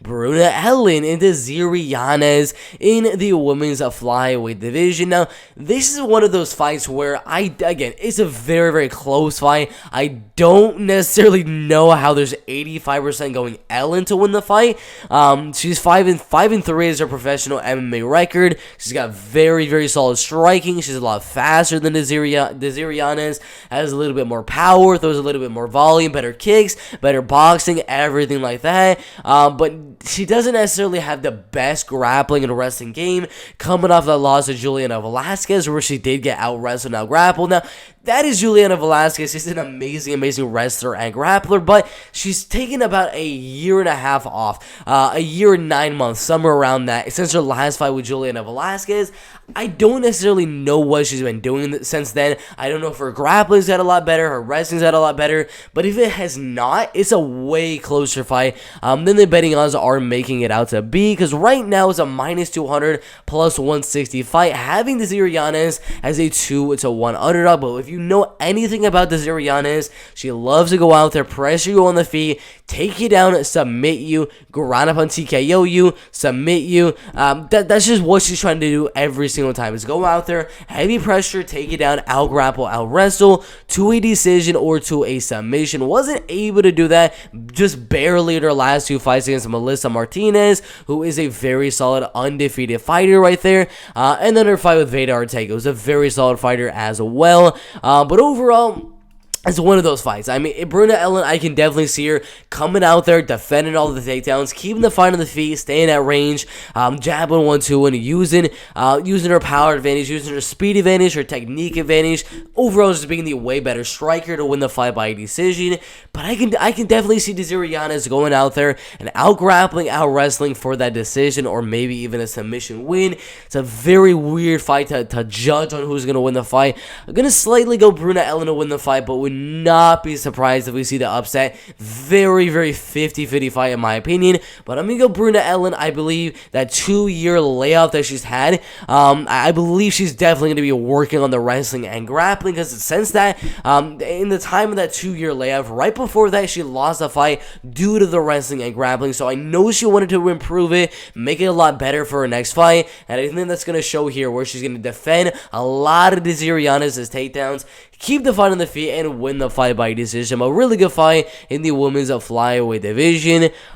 Bruna and Desiree Yanez in the women's flyweight division. Now, this is one of those fights where again, it's a very, very close fight. I don't necessarily know how there's 85% going Ellen to win the fight. She's 5-3 as her professional MMA record. She's got very, very solid striking. She's a lot faster than Desiree Yanez. Has a little bit more power, throws a little bit more volume, better kicks, better boxing, everything like that. But she doesn't necessarily have the best grappling and wrestling game, coming off that loss to Juliana Velasquez, where she did get out-wrestled and out-grappled. Now, that is Juliana Velasquez. She's an amazing wrestler and grappler, but she's taken about a year and a half off, a year and 9 months, somewhere around that, since her last fight with Juliana Velasquez. I don't necessarily know what she's been doing since then. I don't know if her grappling's got a lot better, her wrestling's got a lot better, but if it has not, it's a way closer fight than the betting odds are making it out to be, because right now it's a -200 plus 160 fight, having Desiree Yanez as a 2-1 underdog. But if you know anything about Desiree Yanez, she loves to go out there, pressure you on the feet, take you down, submit you, ground up on TKO you, submit you. That's just what she's trying to do every single time, is go out there, heavy pressure, take you down, out grapple, out wrestle to a decision or to a submission. Wasn't able to do that, just barely in her last two fights against Melissa Martinez, who is a very solid undefeated fighter right there. And then her fight with Veda Ortega was a very solid fighter as well. But overall, it's one of those fights. I mean, Bruna Ellen, I can definitely see her coming out there, defending all the takedowns, keeping the fight on the feet, staying at range, jabbing 1-2, and using her power advantage, using her speed advantage, her technique advantage. Overall, just being the way better striker to win the fight by decision. But I can definitely see Desiree Yanez going out there and out grappling, out wrestling for that decision, or maybe even a submission win. It's a very weird fight to judge on who's gonna win the fight. I'm gonna slightly go Bruna Ellen to win the fight, but would not be surprised if we see the upset. Very, very 50-50 fight in my opinion, but I'm gonna go Bruna Ellen. I believe that 2-year layoff that she's had, I believe she's definitely gonna be working on the wrestling and grappling, because since that, in the time of that 2-year layoff, right before that, she lost the fight due to the wrestling and grappling, so I know she wanted to improve it, make it a lot better for her next fight, and I think that's gonna show here, where she's gonna defend a lot of Desiree Yanez's takedowns, keep the fight on the feet, and win the fight by decision. A really good fight in the women's flyweight division.